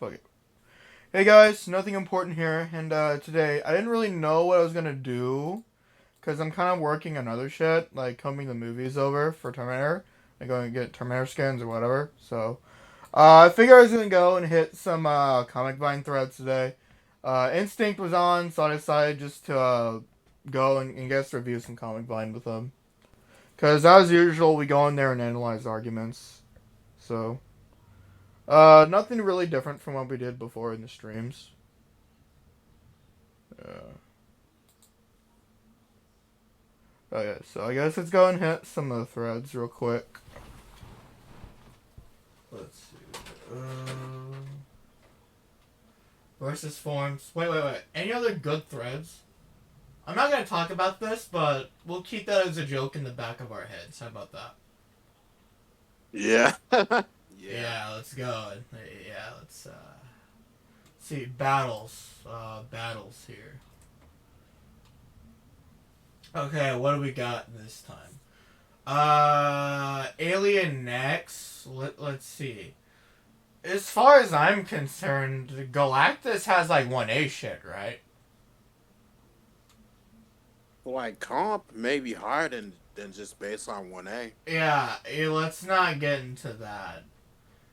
Fuck it. Hey guys, nothing important here, and today I didn't really know what I was gonna do, because I'm kind of working on other shit, like coming the movies over for Terminator, and going to get Terminator skins or whatever, so, I figured I was gonna go and hit some, Comic Vine threads today. Instinct was on, so I decided just to, go and guest review some Comic Vine with them. Because as usual, we go in there and analyze arguments, so... nothing really different from what we did before in the streams. Okay, so I guess let's go and hit some of the threads real quick. Let's see. Versus forms. Wait. Any other good threads? I'm not gonna talk about this, but we'll keep that as a joke in the back of our heads. How about that? Yeah. Yeah, let's go. Yeah, let's see battles. Battles here. Okay, what do we got this time? Alien next. Let's see. As far as I'm concerned, Galactus has like 1A shit, right? Like comp may be higher than just based on 1A. Yeah, let's not get into that.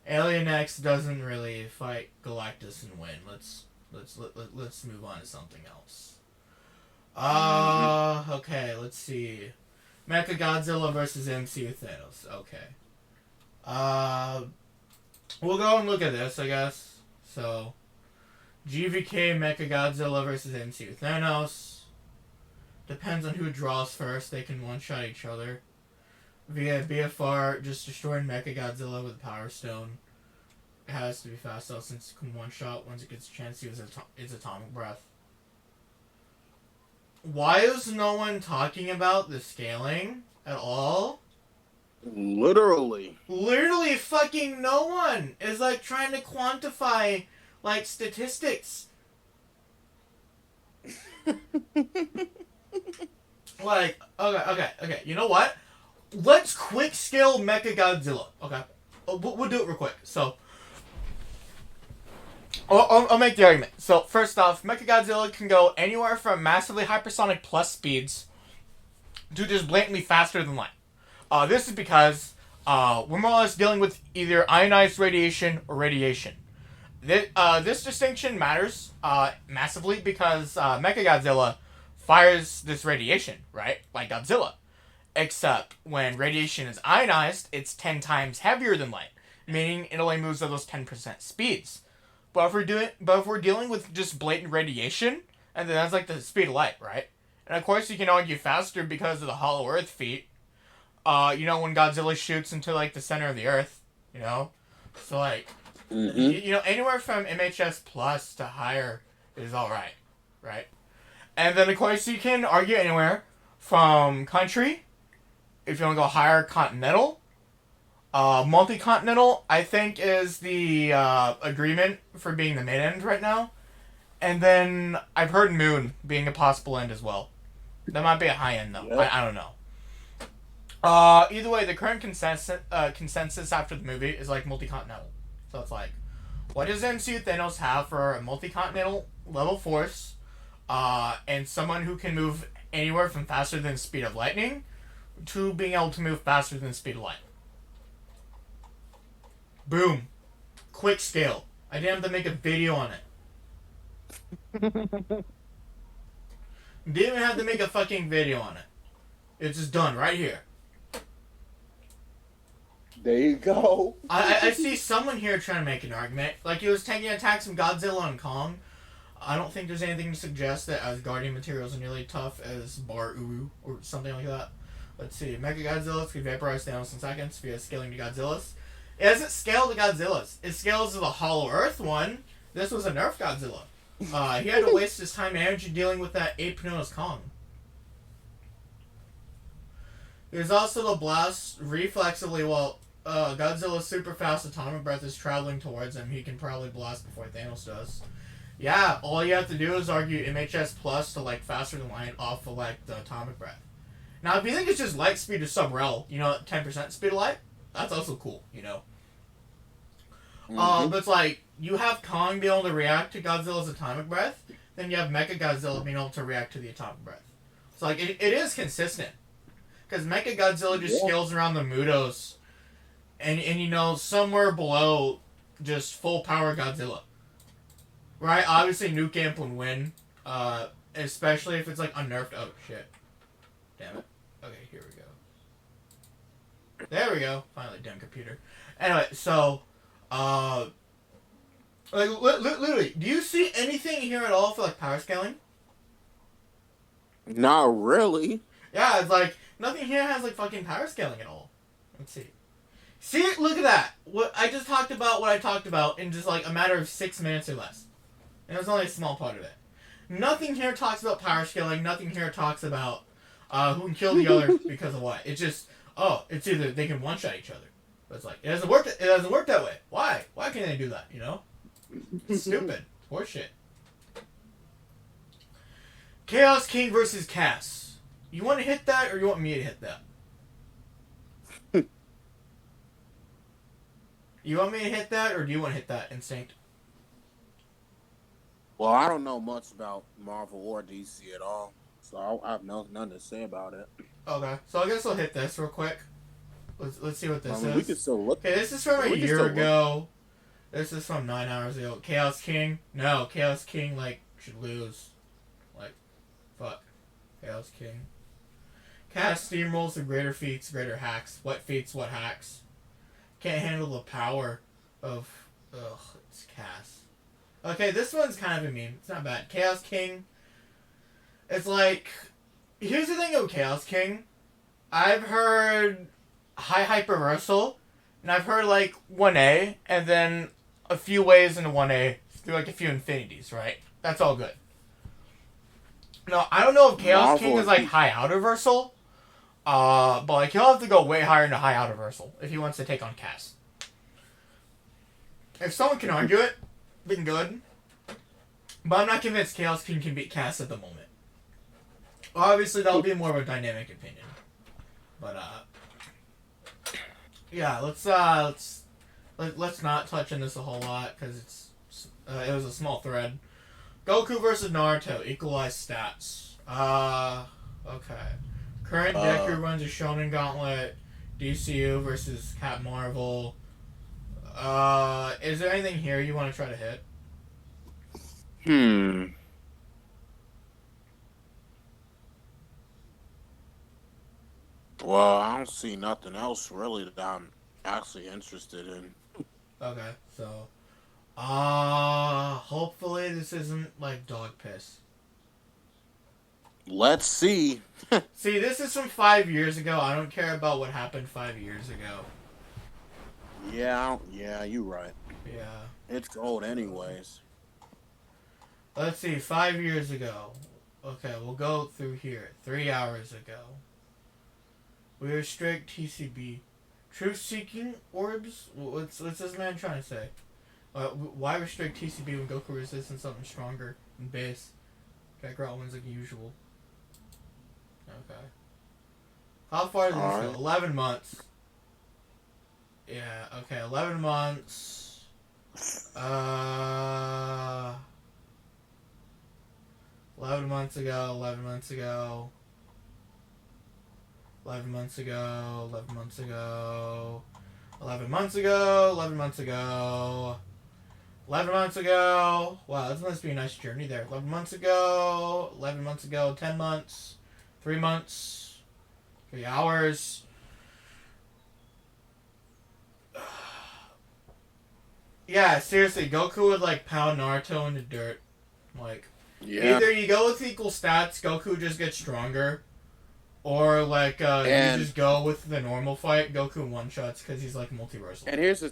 Alien X doesn't really fight Galactus and win. Let's move on to something else. Okay, let's see. Mechagodzilla versus MCU Thanos. Okay. We'll go and look at this, I guess. So, GVK Mechagodzilla versus MCU Thanos. Depends on who draws first. They can one-shot each other. Via BFR, just destroying Mechagodzilla with Power Stone. It has to be fast though, since it can one-shot once it gets a chance to use its atomic breath. Why is no one talking about the scaling at all? Literally. Literally fucking no one is like trying to quantify like statistics. Like, okay, you know what? Let's quick scale Mechagodzilla. Okay. We'll do it real quick. So, I'll make the argument. So, first off, Mechagodzilla can go anywhere from massively hypersonic plus speeds to just blatantly faster than light. This is because we're more or less dealing with either ionized radiation or radiation. This distinction matters massively because Mechagodzilla fires this radiation, right? Like Godzilla. Except when radiation is ionized, it's 10 times heavier than light, meaning it only moves at those 10% speeds. But if we're dealing with just blatant radiation, and then that's like the speed of light, right? And of course you can argue faster because of the Hollow Earth feat. When Godzilla shoots into like the center of the Earth, so like, anywhere from MHS plus to higher is all right, right? And then of course you can argue anywhere from country. If you want to go higher, continental. Multi-continental, I think, is the agreement for being the mid-end right now. And then I've heard moon being a possible end as well. That might be a high end, though. Yep. I don't know. Either way, the current consensus after the movie is like multi-continental. So it's like, what does MCU Thanos have for a multi-continental level force? And someone who can move anywhere from faster than the speed of lightning to being able to move faster than the speed of light. Boom. Quick scale. I didn't have to make a video on it. Didn't even have to make a fucking video on it. It's just done right here. There you go. I see someone here trying to make an argument. Like he was taking attacks from Godzilla and Kong. I don't think there's anything to suggest that Asgardian materials are nearly tough as Bar Uru or something like that. Let's see. Mechagodzilla can vaporize Thanos in seconds via scaling to Godzilla's. It doesn't scale to Godzilla's. It scales to the Hollow Earth one. This was a Nerf Godzilla. He had to waste his time and energy dealing with that ape known as Kong. There's also the blast reflexively while Godzilla's super fast atomic breath is traveling towards him. He can probably blast before Thanos does. Yeah, all you have to do is argue MHS plus to like faster than light off of like the atomic breath. Now, if you think it's just light speed to sub-rel, 10% speed of light, that's also cool, But it's like, you have Kong being able to react to Godzilla's atomic breath, then you have Mechagodzilla being able to react to the atomic breath. So like it is consistent. Because Mechagodzilla just scales around the Mudos, and you know, somewhere below just full power Godzilla. Right? Obviously Nuke Amp would win. Especially if it's like unnerfed. Oh shit. Damn it. Okay, here we go. There we go. Finally, damn computer. Anyway, so like literally, do you see anything here at all for like power scaling? Not really. Yeah, it's like nothing here has like fucking power scaling at all. Let's see. See, look at that. What I just talked about, what I talked about in just like a matter of 6 minutes or less. And it was only a small part of it. Nothing here talks about power scaling. Nothing here talks about who can kill the other because of what. It's just, it's either they can one-shot each other. But it's like, it doesn't work. It doesn't work that way. Why? Why can't they do that? You know? It's stupid. Horseshit. Chaos King versus Cass. You want to hit that, or you want me to hit that? You want me to hit that, or do you want to hit that, Instinct? Well, I don't know much about Marvel or DC at all, so I have nothing to say about it. Okay, so I guess I'll hit this real quick. Let's see what this is. We can still look. Okay, this is from a year ago. This is from 9 hours ago. Chaos King. No, Chaos King, like, should lose. Like, fuck. Chaos King. Cass steamrolls the greater feats, greater hacks. What feats, what hacks? Can't handle the power of... Ugh, it's Cass. Okay, this one's kind of a meme. It's not bad. Chaos King. It's like... Here's the thing with Chaos King. I've heard high hyperversal, and I've heard like 1A, and then a few ways into 1A through like a few infinities, right? That's all good. No, I don't know if Chaos King is like high outerversal, but like he'll have to go way higher into high outerversal if he wants to take on Cass. If someone can argue it, then good. But I'm not convinced Chaos King can beat Cass at the moment. Obviously, that'll be more of a dynamic opinion. But yeah, let's not touch on this a whole lot because it was a small thread. Goku versus Naruto, equalized stats. Okay. Current Deku runs a Shonen Gauntlet. DCU versus Cap Marvel. Is there anything here you want to try to hit? Well, I don't see nothing else really that I'm actually interested in. Okay, so hopefully this isn't like dog piss. Let's see. See, this is from 5 years ago. I don't care about what happened 5 years ago. Yeah, you're right. Yeah. It's old anyways. Let's see, 5 years ago. Okay, we'll go through here. 3 hours ago. We restrict TCB. Truth-seeking orbs? What's this man trying to say? Why restrict TCB when Goku resists something stronger than base? Kakarot wins like usual. Okay. How far did this go? 11 months. Yeah, okay, 11 months. 11 months ago, 11 months ago. 11 months ago, 11 months ago. 11 months ago, 11 months ago. 11 months ago. Wow, this must be a nice journey there. 11 months ago, 11 months ago, 10 months, 3 months, 3 hours. Yeah, seriously, Goku would like pound Naruto into dirt. Like, either you go with equal stats, Goku just gets stronger, or like you just go with the normal fight, Goku one-shots because he's like multiversal. And here's the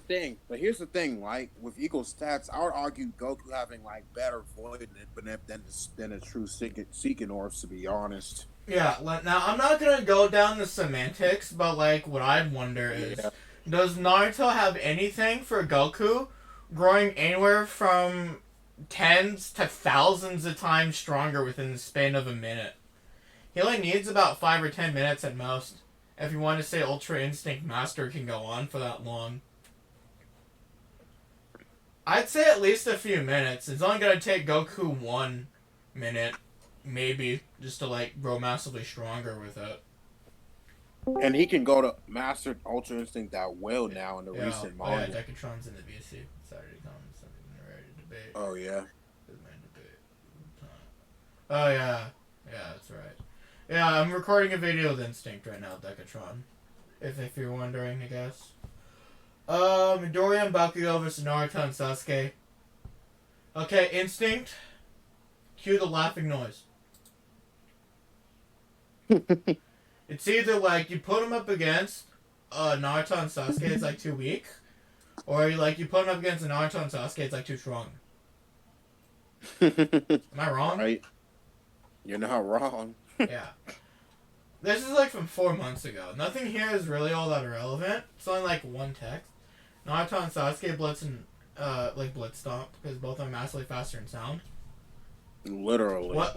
thing, like with equal stats, I would argue Goku having like better void than a true seeking orbs, to be honest. Yeah, now I'm not gonna go down the semantics, but like what I'd wonder is, does Naruto have anything for Goku growing anywhere from tens to thousands of times stronger within the span of a minute? He only needs about 5 or 10 minutes at most. If you want to say Ultra Instinct Master can go on for that long. I'd say at least a few minutes. It's only gonna take Goku 1 minute, maybe, just to like grow massively stronger with it. And he can go to Master Ultra Instinct that well now in the Yeah. recent Oh yeah, manga. Decatron's in the VC. Saturday comes. Something ready to debate. Oh yeah. Debate. Oh yeah. Yeah, that's right. Yeah, I'm recording a video with Instinct right now, Decatron. If you're wondering, I guess. Midoriya and Bakugo versus Naruto and Sasuke. Okay, Instinct. Cue the laughing noise. It's either like you put them up against Naruto and Sasuke, it's like too weak, or you put them up against Naruto and Sasuke, it's like too strong. Am I wrong? Right. You're not wrong. Yeah. This is like from 4 months ago. Nothing here is really all that relevant. It's only like one text. Naruto and Sasuke blitz and blitz stomp because both are massively faster in sound. Literally. What?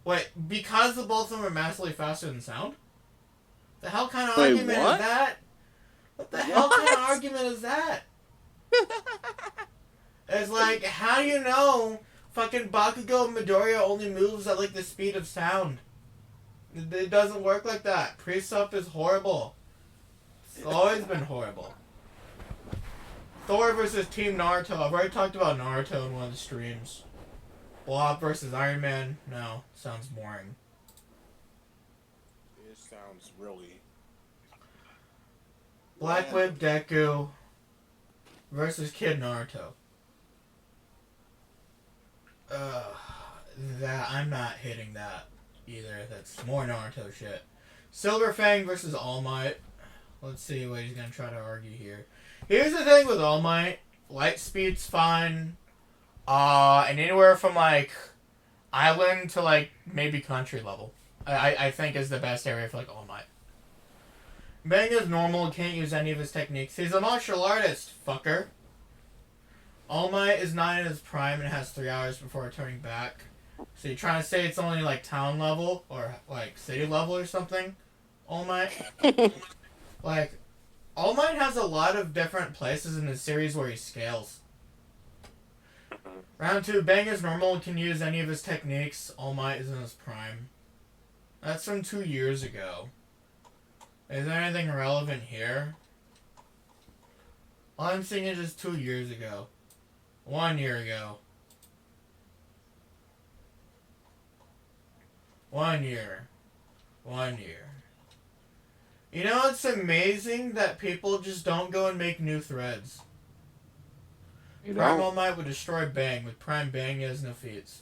Wait. Because the both of them are massively faster than sound? The hell kind of argument is that? What the hell kind of argument is that? It's like, how do you know fucking Bakugo and Midoriya only moves at like the speed of sound? It doesn't work like that. Pre-sup is horrible. It's always been horrible. Thor versus Team Naruto. I've already talked about Naruto in one of the streams. Blob versus Iron Man. No, sounds boring. It sounds really. Black Whip Deku versus Kid Naruto. That I'm not hitting that either. That's more Naruto shit. Silver Fang versus All Might. Let's see what he's gonna try to argue here. Here's the thing with All Might. Light speed's fine. And anywhere from like island to like maybe country level. I think is the best area for like All Might. Bang is normal, can't use any of his techniques. He's a martial artist, fucker. All Might is not in his prime and has 3 hours before turning back. So you're trying to say it's only like town level or like city level or something? All Might? Like, All Might has a lot of different places in the series where he scales. Round 2, Bang is normal, can use any of his techniques. All Might is in his prime. That's from 2 years ago. Is there anything relevant here? All I'm seeing is just 2 years ago. 1 year ago. 1 year. 1 year. You know, it's amazing that people just don't go and make new threads. Prime All Might would destroy Bang. With Prime Bang, he has no feats.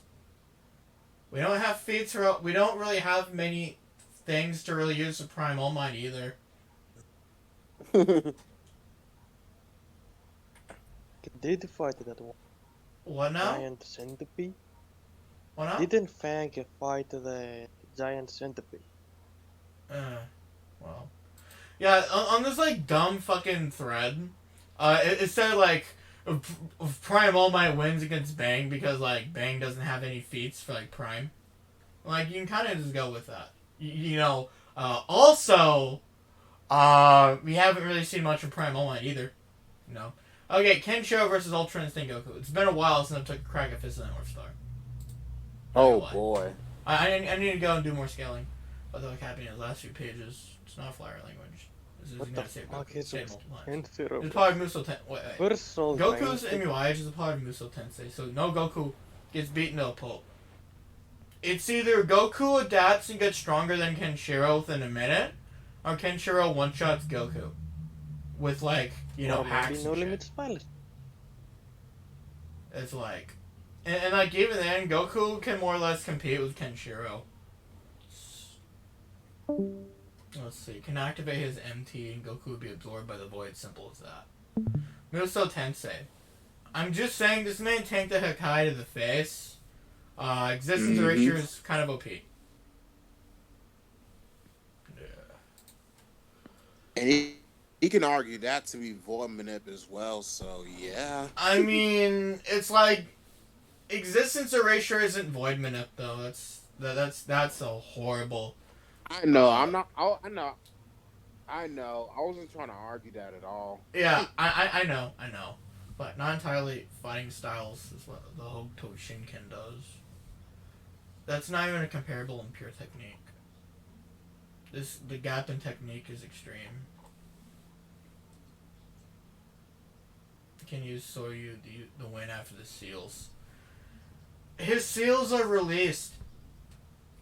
We don't have feats, or we don't really have many things to really use with Prime All Might either. Did fight that one? What now? Giant centipede? What now? Didn't Fang fight the giant centipede? Well. Yeah, on this, like, dumb fucking thread, it said, like, Prime All Might wins against Bang because, like, Bang doesn't have any feats for, like, Prime. Like, you can kind of just go with that. You know, also, we haven't really seen much of Prime All Might either. You know? Okay, Kenshiro versus Ultra Instinct Goku. It's been a while since I took a crack at Fist of the North Star. Oh boy. I need to go and do more scaling. What the fuck happened in the last few pages? It's not a flower language. This is What gonna the say fuck is it? Kenshiro. It's part of Musou Tensei. Wait. Personal Goku's MUI is a part of Musou Tensei, so no Goku gets beaten to a pulp. It's either Goku adapts and gets stronger than Kenshiro within a minute, or Kenshiro one-shots Goku. With, like, you know, hacks no and limits shit. pilot. It's like... And, like, even then, Goku can more or less compete with Kenshiro. Let's see. Can activate his MT and Goku would be absorbed by the void. Simple as that. Musou Tensei. I'm just saying, this man tanked the Hakai to the face. Existence erasure is kind of OP. Yeah. And he can argue that to be void manip as well, so yeah. I mean, it's like existence erasure isn't void manip though. That's a horrible. I know. I'm not. I know. I know. I wasn't trying to argue that at all. Yeah, I know. but not entirely fighting styles is what the Hokuto Shinken does. That's not even a comparable in pure technique. The gap in technique is extreme. Can use Soryu the win after the seals. His seals are released.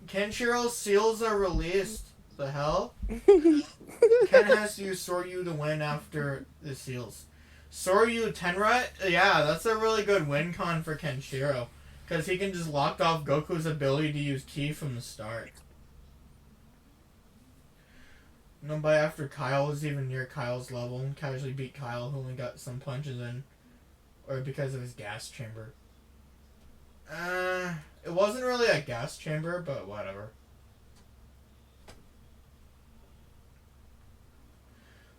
Kenshiro's seals are released. The hell? Ken has to use Soryu to win after the seals. Soryu Tenra? Yeah, that's a really good win con for Kenshiro. Because he can just lock off Goku's ability to use Ki from the start. Nobody after Kyle is even near Kyle's level and casually beat Kyle, who only got some punches in. Or because of his gas chamber. It wasn't really a gas chamber, but whatever.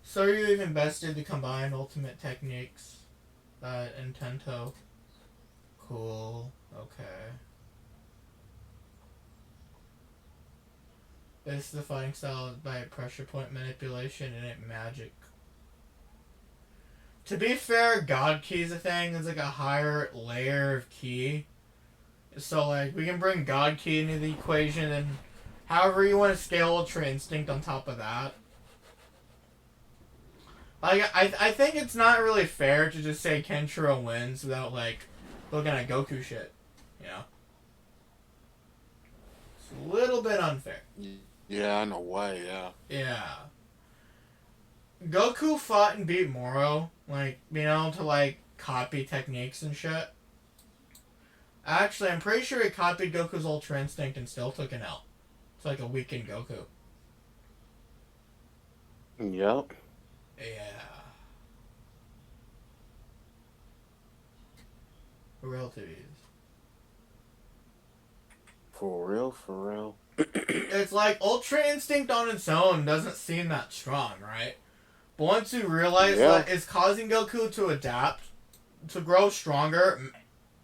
So you even bested the combined ultimate techniques in Tento. Cool. Okay. This is the fighting style by pressure point manipulation and it magic. To be fair, God Ki is a thing. It's like a higher layer of Ki. So like we can bring God Ki into the equation and however you want to scale Ultra Instinct on top of that. Like I think it's not really fair to just say Kenshiro wins without like looking at Goku shit. You know? It's a little bit unfair. Yeah, in a way, yeah. Yeah. Goku fought and beat Moro, like, being able to, like, copy techniques and shit. Actually, I'm pretty sure he copied Goku's Ultra Instinct and still took an L. It's like a weakened Goku. Yep. Yeah. Relativities. For real. It's like Ultra Instinct on its own doesn't seem that strong, right? But once you realize that it's causing Goku to adapt, to grow stronger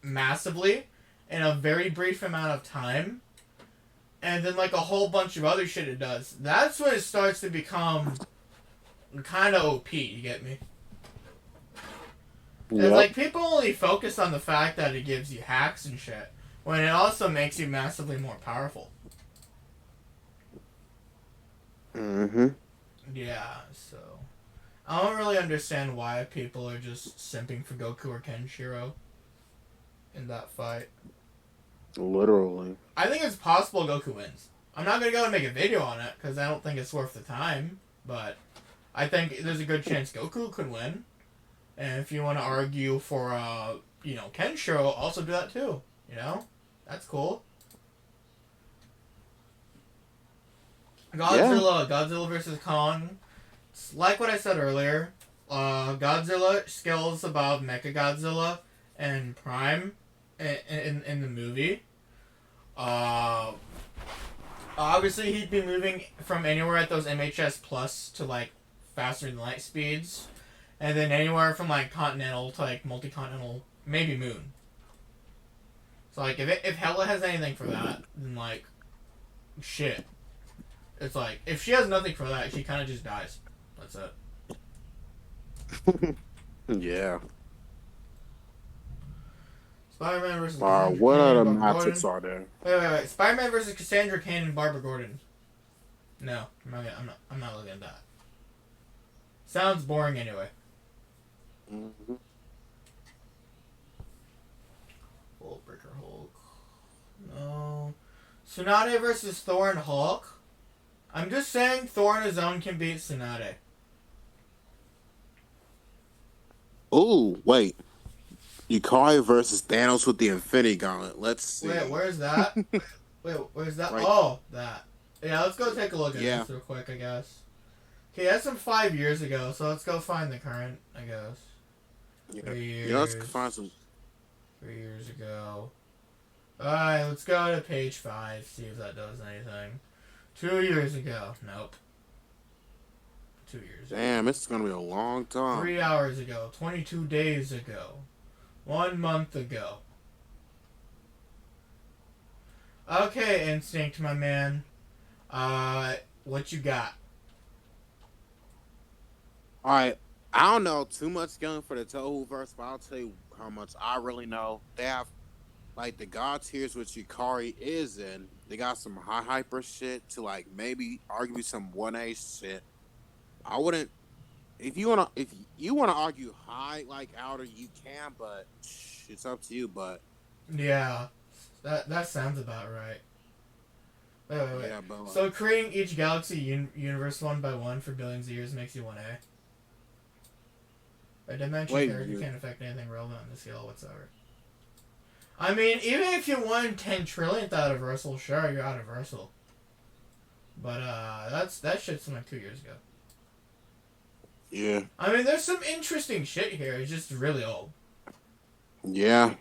massively in a very brief amount of time, and then like a whole bunch of other shit it does, that's when it starts to become kind of OP, you get me? Yep. It's like people only focus on the fact that it gives you hacks and shit, when it also makes you massively more powerful. Mm-hmm. Yeah, so I don't really understand why people are just simping for Goku or Kenshiro in that fight. Literally. I think it's possible Goku wins. I'm not going to go and make a video on it because I don't think it's worth the time, but I think there's a good chance Goku could win. And if you want to argue for, Kenshiro, also do that too. You know? That's cool. Godzilla versus Kong. It's like what I said earlier. Godzilla scales above Mechagodzilla and Prime in the movie. Obviously he'd be moving from anywhere at those MHS plus to like faster than light speeds, and then anywhere from like continental to like multi-continental, maybe moon. So like if Hela has anything for that, then like shit. It's like, if she has nothing for that, she kind of just dies. That's it. Yeah. Spider-Man versus What other matchups are there? Wait. Spider-Man versus Cassandra Cain and Barbara Gordon. No, I'm not looking at that. Sounds boring anyway. Mm-hmm. Breaker Hulk. No. Tsunade versus Thor and Hulk. I'm just saying Thor on his own can beat Tsunade. Ooh, wait. Yukari versus Thanos with the Infinity Gauntlet. Let's see. Wait, where's that? Where's that? Right. Oh, that. Yeah, let's go take a look at Yeah. this real quick, I guess. Okay, that's from 5 years ago, so let's go find the current, I guess. Yeah. 3 years. Yeah, let's find some. 3 years ago. Alright, let's go to page 5, see if that does anything. 2 years ago. Nope. 2 years ago. Damn, this is gonna be a long time. 3 hours ago. 22 days ago. 1 month ago. Okay, Instinct, my man. What you got? Alright, I don't know too much going for the Touhou verse, but I'll tell you how much I really know. They have like the God tiers, which Yukari is in. They got some high hyper shit to like maybe argue some 1A shit. I wouldn't if you wanna argue high like outer, you can, but it's up to you. But Yeah, that sounds about right. Wait. yeah, but So creating each galaxy universe one by one for billions of years makes you 1A. A dimension wait, character can't affect anything relevant on the scale whatsoever. I mean, even if you won 10 trillionth out of Versal, sure, you're out of Versal. But that shit's from like 2 years ago. yeah, I mean, there's some interesting shit here. It's just really old. yeah.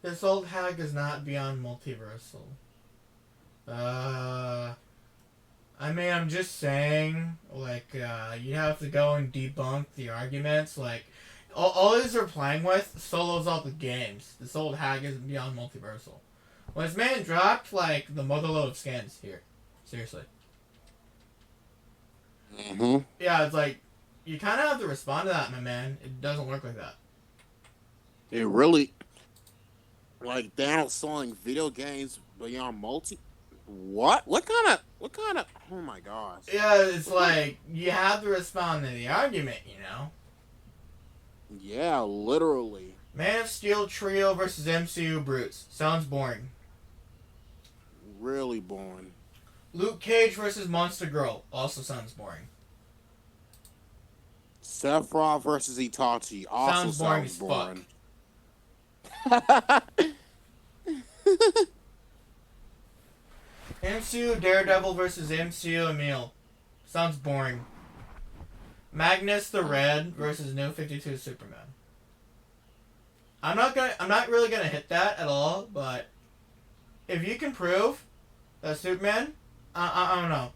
This old hag is not beyond multiversal. I mean, I'm just saying, like, you have to go and debunk the arguments. Like, all these are playing with solos out the games. This old hag isn't beyond multiversal. When this man dropped, like, the motherload of scans here. Seriously. Mm-hmm. Yeah, it's like, you kind of have to respond to that, my man. It doesn't work like that. It really like they're not selling video games beyond multi. What kind of? Oh my gosh. Yeah, it's like, you have to respond to the argument, you know? Yeah, literally. Man of Steel Trio versus MCU Brutes. Sounds boring. Really boring. Luke Cage versus Monster Girl. Also sounds boring. Sephiroth versus Itachi. Also Sounds boring boring. MCU Daredevil versus MCU Emil. Sounds boring. Magnus the Red versus New 52 Superman. I'm not really gonna hit that at all, but if you can prove that Superman, I don't know,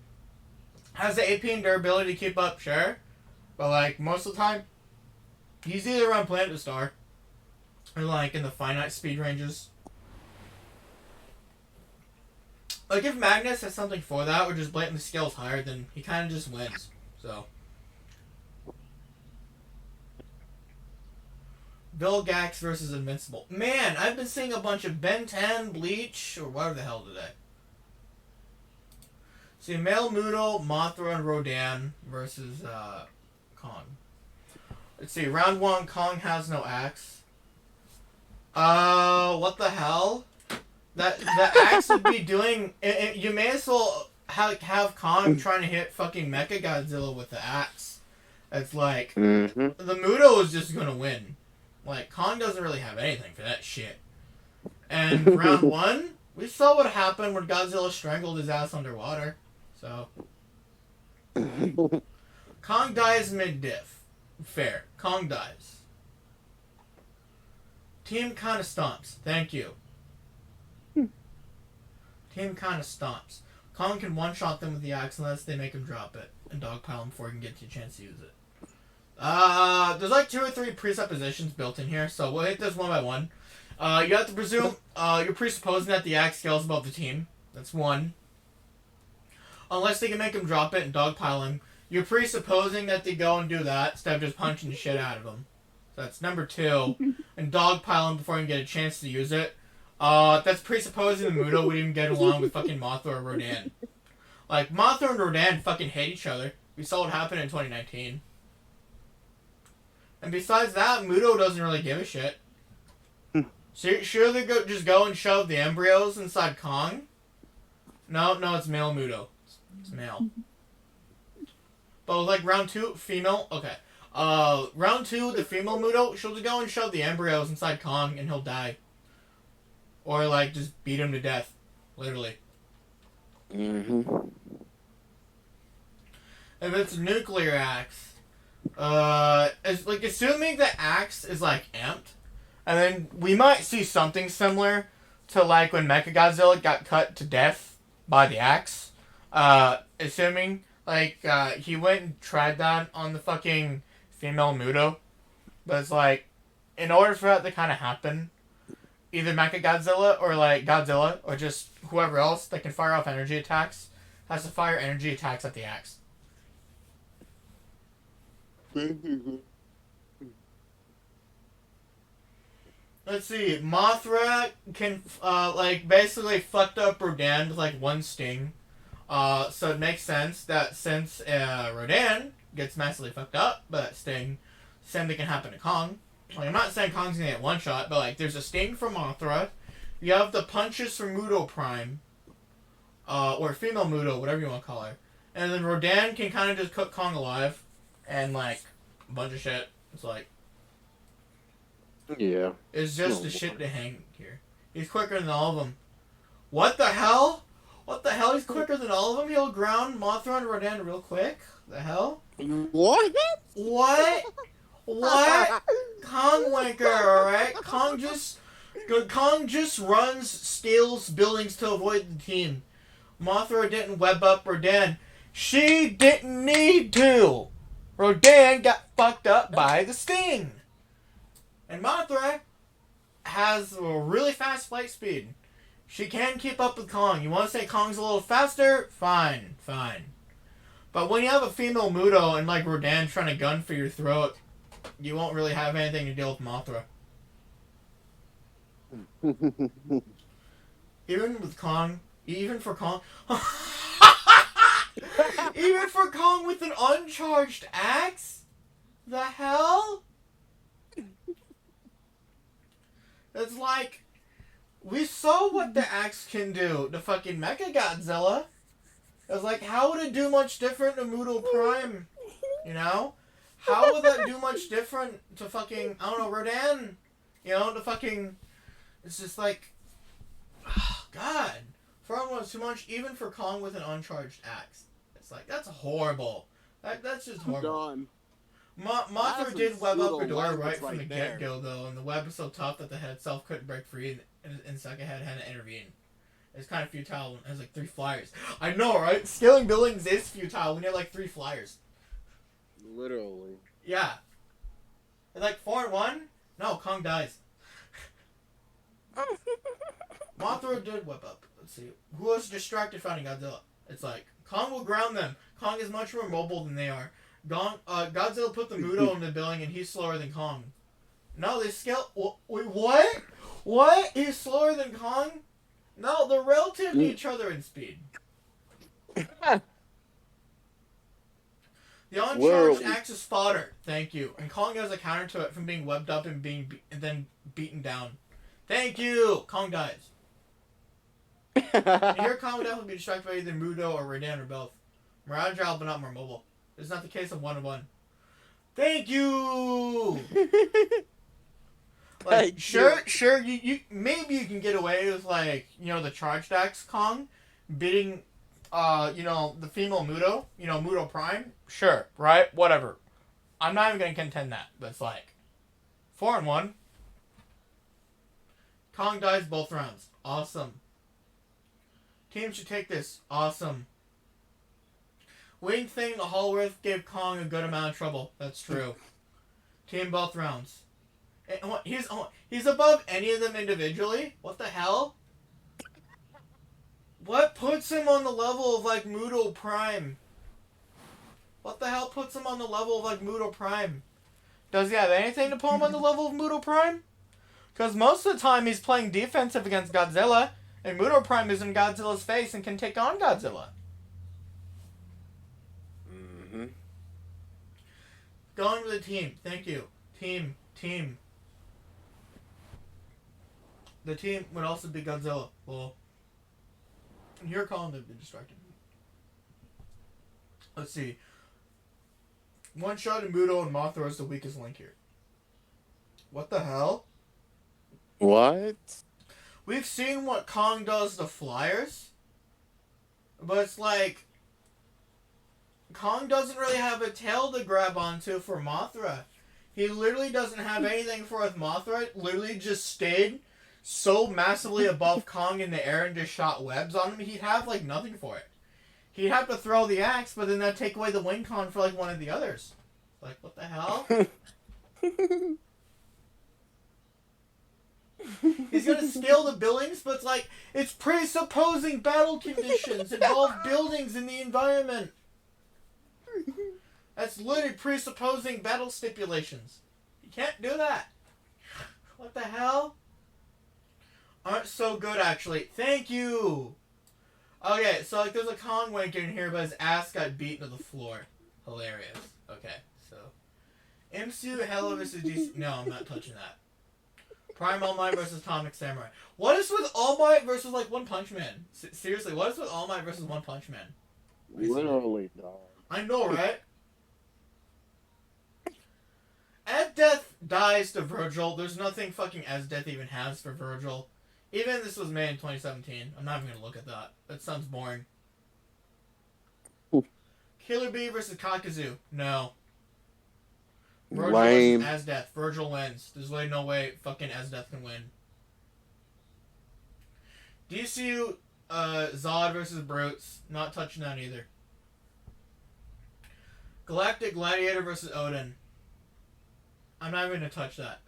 has the AP and durability to keep up, sure, but like most of the time, he's either on Planet to Star or like in the finite speed ranges. Like if Magnus has something for that, or just blatantly scales higher, then he kind of just wins. So. Vilgax versus Invincible. Man, I've been seeing a bunch of Ben 10, Bleach, or whatever the hell today. See, Male Muto, Mothra, and Rodan versus Kong. Let's see, round one, Kong has no axe. What the hell? The axe would be doing... you may as well have Kong trying to hit fucking Mechagodzilla with the axe. It's like, the Muto is just gonna win. Like, Kong doesn't really have anything for that shit. And round one, we saw what happened when Godzilla strangled his ass underwater. So. Kong dies mid-diff. Fair. Kong dies. Team kinda stomps. Thank you. Team kinda stomps. Kong can one-shot them with the axe unless they make him drop it and dogpile him before he can get a chance to use it. There's like 2 or 3 presuppositions built in here, so we'll hit this one by one. You have to presume, you're presupposing that the axe scales above the team. That's one. Unless they can make him drop it and dogpile him, you're presupposing that they go and do that instead of just punching the shit out of him. So that's number 2. And dogpile him before he can get a chance to use it. That's presupposing the Muto would even get along with fucking Mothra or Rodan. Like, Mothra and Rodan fucking hate each other. We saw what happened in 2019. And besides that, Muto doesn't really give a shit. Sure they just go and shove the embryos inside Kong? No, it's male Muto. It's male. But like round 2, female, okay. Round 2, the female Muto, she'll just go and shove the embryos inside Kong and he'll die. Or like just beat him to death. Literally. Mm-hmm. If it's a nuclear axe, it's like assuming the axe is like amped, and then we might see something similar to like when Mechagodzilla got cut to death by the axe. Assuming like he went and tried that on the fucking female Muto, but it's like in order for that to kind of happen, either Mechagodzilla or like Godzilla or just whoever else that can fire off energy attacks has to fire energy attacks at the axe. Let's see. Mothra can like basically fucked up Rodan with like one sting. So it makes sense that since Rodan gets massively fucked up, but sting, same thing can happen to Kong. Like, I'm not saying Kong's gonna get one shot, but like there's a sting from Mothra. You have the punches from Muto Prime, or female Muto, whatever you want to call her, and then Rodan can kind of just cook Kong alive, and like a bunch of shit. It's like Yeah. it's just the shit to hang here. He's quicker than all of them. What the hell? What the hell? He's quicker than all of them. He'll ground Mothra and Rodan real quick. The hell? What? What? What? Kong wanker, alright? Kong just runs, steals buildings to avoid the team. Mothra didn't web up Rodan. She didn't need to. Rodan got fucked up by the sting. And Mothra has a really fast flight speed. She can keep up with Kong. You want to say Kong's a little faster? Fine. But when you have a female Muto and like Rodan trying to gun for your throat, you won't really have anything to deal with Mothra. Even for Kong with an uncharged axe? The hell? It's like, we saw what the axe can do to fucking Mechagodzilla. It was like, how would it do much different to Muto Prime? You know? How would that do much different to fucking, I don't know, Rodan? You know, to fucking, it's just like, oh, God. Front one's too much, even for Kong with an uncharged axe. It's like, that's horrible. That's just horrible. Done. Mothra did web up Ghidorah right from right the there. get-go, though, and the web was so tough that the head itself couldn't break free, and second head had to intervene. It's kind of futile when it has like 3 flyers. I know, right? Scaling buildings is futile when you have like 3 flyers. Literally. Yeah. It's like 4-1? No, Kong dies. Mothra did whip up. Let's see. Who was distracted fighting Godzilla? It's like, Kong will ground them. Kong is much more mobile than they are. Godzilla put the Muto in the building and he's slower than Kong. No, they scale... Wait, what? What? He's slower than Kong? No, they're relative to each other in speed. The uncharged axe is fodder. Thank you. And Kong has a counter to it from being webbed up and then beaten down. Thank you. Kong dies. And here Kong would definitely be distracted by either Muto or Rodan or both. More agile, but not more mobile. It's not the case of 1-1. Thank you. Like, sure. You maybe you can get away with like, you know, the charged axe Kong beating, you know, the female Muto, you know, Muto Prime. Sure, right? Whatever. I'm not even gonna contend that, but it's like 4-1. Kong dies both rounds. Awesome. Team should take this. Awesome. Wing thing, the Hallworth gave Kong a good amount of trouble. That's true. Team both rounds. He's above any of them individually? What the hell? What puts him on the level of like Muto Prime? What the hell puts him on the level of like Muto Prime? Does he have anything to put him on the level of Muto Prime? Because most of the time he's playing defensive against Godzilla, and Muto Prime is in Godzilla's face and can take on Godzilla. Mm-hmm. Going with the team. Thank you. Team. The team would also be Godzilla. Well, you're calling them distracted. Let's see. One shot in Muto and Mothra is the weakest link here. What the hell? What? We've seen what Kong does to flyers, but it's like Kong doesn't really have a tail to grab onto for Mothra. He literally doesn't have anything for with Mothra. It literally just stayed so massively above Kong in the air and just shot webs on him. He'd have like nothing for it. He'd have to throw the axe, but then that'd take away the wing con for like one of the others. Like, what the hell? He's gonna scale the buildings, but it's like, it's presupposing battle conditions involve buildings in the environment. That's literally presupposing battle stipulations. You can't do that. What the hell? Aren't so good, actually. Thank you! Okay, so like there's a Kong wanker in here, but his ass got beaten to the floor. Hilarious. Okay, so MCU Hello vs. DC. No, I'm not touching that. Prime All Might versus Atomic Samurai. What is with All Might versus like One Punch Man? Seriously, what is with All Might versus One Punch Man? Literally, dog. I know, right? As Death dies to Virgil. There's nothing fucking As Death even has for Virgil. Even this was made in 2017. I'm not even gonna look at that. That sounds boring. Killer Bee versus Kakazu. No. Virgil Lame. versus As Death. Virgil wins. There's really no way fucking As Death can win. DCU Zod versus Brutes. Not touching that either. Galactic Gladiator versus Odin. I'm not even gonna touch that.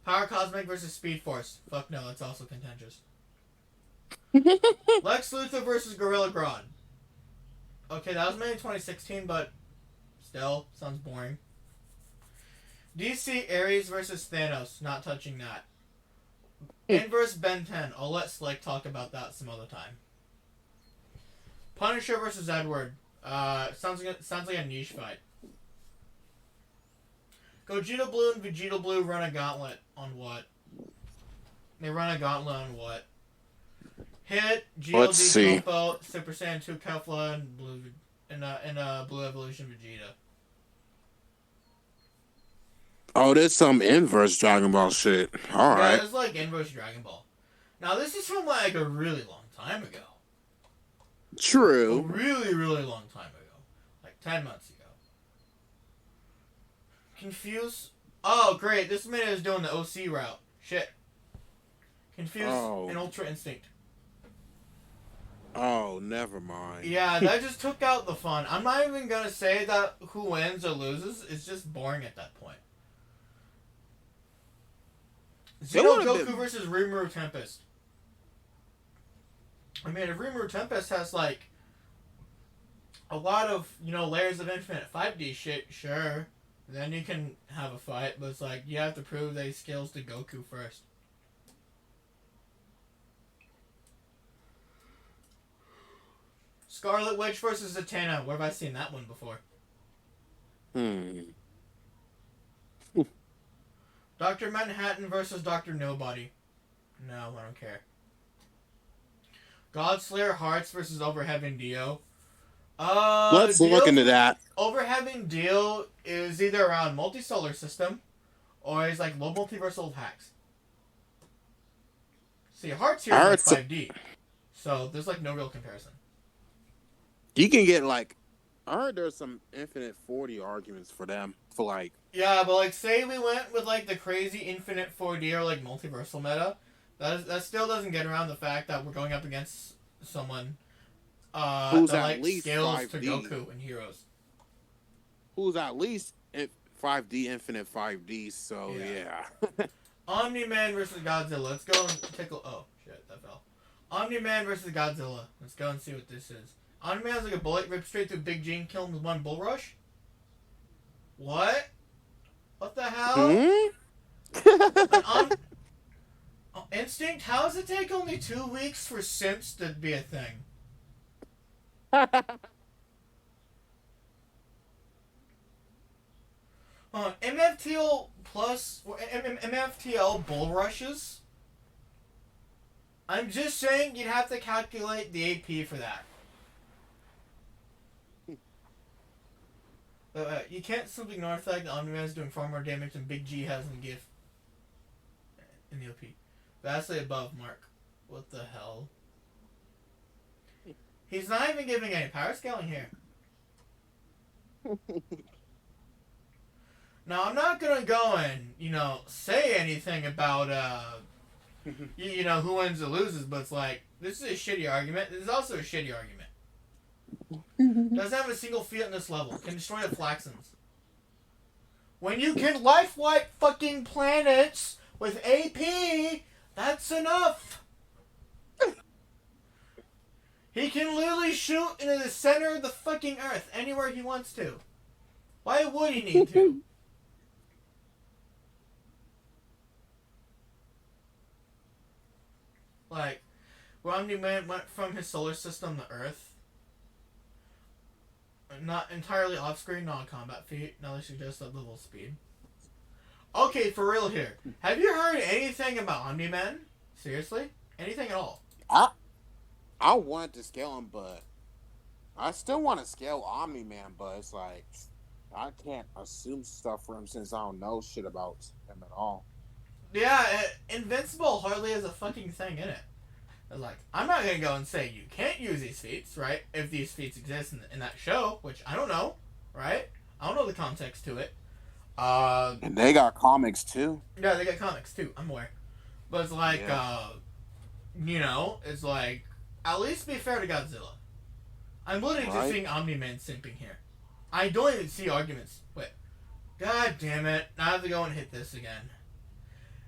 Power Cosmic versus Speed Force. Fuck no, that's also contentious. Lex Luthor versus Gorilla Grodd. Okay, that was made in 2016, but still, sounds boring. DC Ares versus Thanos. Not touching that. Inverse Ben 10. I'll let Slick talk about that some other time. Punisher versus Edward. Sounds like a niche fight. Gogeta Blue and Vegeta Blue run a gauntlet on what? They run a gauntlet on what? Hit, GLD Compo, Super Saiyan 2 Kefla, and Blue Blue Evolution Vegeta. Oh, there's some inverse Dragon Ball shit. Alright. Yeah, it's like inverse Dragon Ball. Now, this is from like a really long time ago. True. A really, really long time ago. Like 10 months ago. Confuse. Oh, great. This minute is doing the OC route. Shit. Confuse and Ultra Instinct. Oh, never mind. Yeah, that just took out the fun. I'm not even going to say that who wins or loses. It's just boring at that point. Xeno Goku versus Rimuru Tempest. I mean, if Rimuru Tempest has, like, a lot of, layers of infinite 5D shit, sure. Then you can have a fight, but it's like, you have to prove these skills to Goku first. Scarlet Witch versus Zatanna. Where have I seen that one before? Dr. Manhattan versus Dr. Nobody. No, I don't care. Godslayer Hearts versus Overheaven Dio. Let's look into that. Overheaven Dio is either around multi-solar system or is like low multiversal attacks. See, Hearts here is like 5D. So there's like no real comparison. You can get like, I heard there's some infinite 40 arguments for them. For like. Yeah, but like say we went with like the crazy infinite 4D or like multiversal meta. That still doesn't get around the fact that we're going up against someone who's that at like least scales 5D. to Goku and Heroes. Who's at least 5D, infinite 5D, so yeah. Omni-Man versus Godzilla. Let's go and take a... Oh, shit, that fell. Omni-Man versus Godzilla. Let's go and see what this is. Omni-Man has like a bullet ripped straight through Big Gene, kill him with one bull rush? What? What the hell? Instinct? How does it take only 2 weeks for simps to be a thing? MFTL plus MFTL bull rushes. I'm just saying you'd have to calculate the AP for that. You can't simply ignore the fact that Omni-Man is doing far more damage than Big G has in the GIF. In the OP. Vastly above Mark. What the hell? He's not even giving any power scaling here. Now, I'm not gonna go and, say anything about, who wins or loses, but it's like, this is a shitty argument. This is also a shitty argument. Doesn't have a single field in this level. Can destroy the Flaxons. When you can life wipe fucking planets with AP, That's enough! He can literally shoot into the center of the fucking earth anywhere he wants to. Why would he need to? Like, Omni-Man went from his solar system to Earth. Not entirely off-screen, non-combat feat. Now they suggest that level speed. Okay, for real here. Have you heard anything about Omni-Man? Seriously? Anything at all? I wanted to scale him, but I still want to scale Omni-Man, but it's like I can't assume stuff for him since I don't know shit about him at all. Yeah, Invincible hardly has a fucking thing in it. It's like, I'm not gonna go and say you can't use these feats, right? If these feats exist in that show, which I don't know, right? I don't know the context to it. And they got comics too. Yeah, they got comics too. I'm aware, but it's like, you know, it's like, at least be fair to Godzilla. I'm literally just seeing Omni-Man simping here. I don't even see arguments. Wait, god damn it! Now I have to go and hit this again.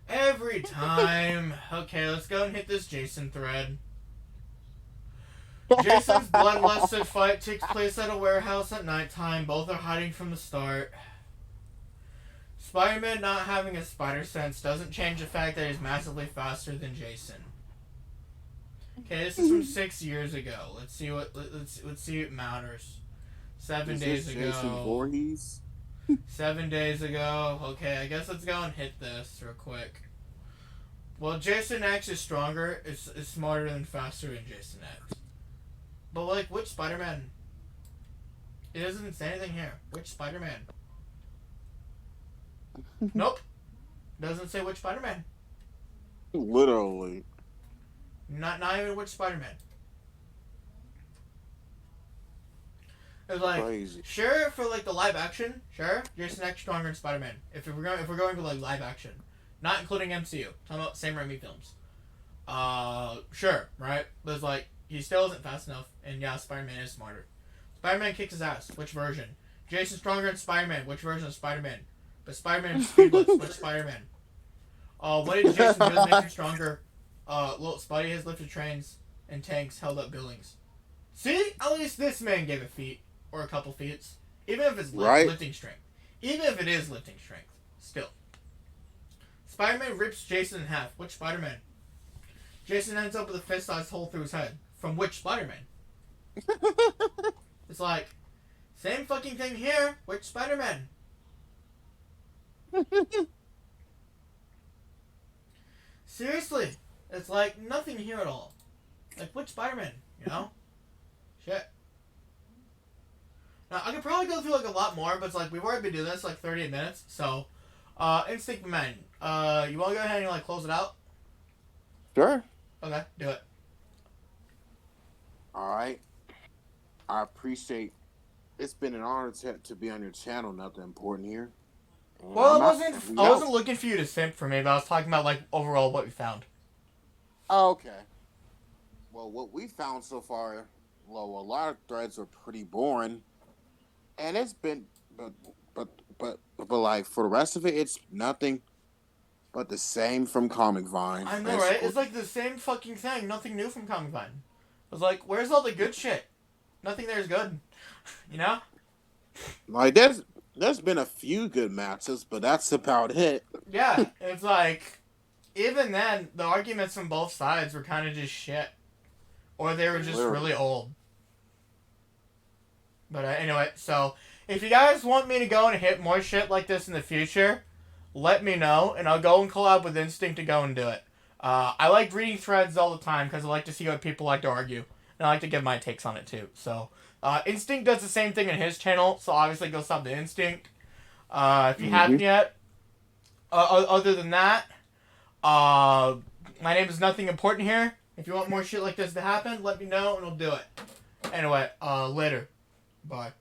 Every time. Okay, let's go and hit this Jason thread. Jason's bloodlusted fight takes place at a warehouse at nighttime. Both are hiding from the start. Spider-Man not having a spider sense doesn't change the fact that he's massively faster than Jason. Okay, this is from 6 years ago. Let's see what matters. 7 days ago. Jason Voorhees? 7 days ago. Okay, I guess let's go and hit this real quick. Well, Jason X is stronger, is smarter and faster than Jason X. But, like, which Spider-Man? It doesn't say anything here. Which Spider-Man? Nope. Doesn't say which Spider-Man. Literally. Not even which Spider-Man. It's like, crazy. Sure, for like the live action, sure, Jason X stronger than Spider-Man. If we're going for like live action, not including MCU, talking about Sam Raimi films. Sure, right? But it's like he still isn't fast enough, and yeah, Spider-Man is smarter. Spider-Man kicks his ass. Which version? Jason stronger than Spider-Man. Which version of Spider-Man? But Spider-Man is speedless. Which Spider-Man? What did Jason do to make him stronger? Little Spidey has lifted trains and tanks, held up buildings. See, at least this man gave a feat. Or a couple feats. Even if it's lifting strength. Even if it is lifting strength. Still. Spider-Man rips Jason in half. Which Spider-Man? Jason ends up with a fist-sized hole through his head. From which Spider-Man? It's like, same fucking thing here. Which Spider-Man? Seriously. It's like, nothing here at all. Like, which Spider-Man? You know? Shit. Now, I could probably go through, like, a lot more, but it's like, we've already been doing this, like, 38 minutes, so, Instinct Man, you want to go ahead and, like, close it out? Sure. Okay, do it. Alright. I appreciate, it's been an honor to be on your channel, nothing important here. And well, I wasn't looking for you to simp for me, but I was talking about, like, overall what we found. Oh, okay. Well, what we found so far, well, a lot of threads are pretty boring. And it's been, but like for the rest of it, it's nothing but the same from Comic Vine. I know, right? It's like the same fucking thing. Nothing new from Comic Vine. I was like, where's all the good shit? Nothing there is good. You know? Like there's been a few good matches, but that's about it. Yeah, it's like even then the arguments from both sides were kind of just shit, or they were just really old. But anyway, so if you guys want me to go and hit more shit like this in the future, let me know, and I'll go and collab with Instinct to go and do it. I like reading threads all the time because I like to see what people like to argue, and I like to give my takes on it too. So Instinct does the same thing in his channel, so obviously go sub to Instinct. If you haven't yet. Other than that, my name is Nothing Important here. If you want more shit like this to happen, let me know, and I'll do it. Anyway, later. Bye.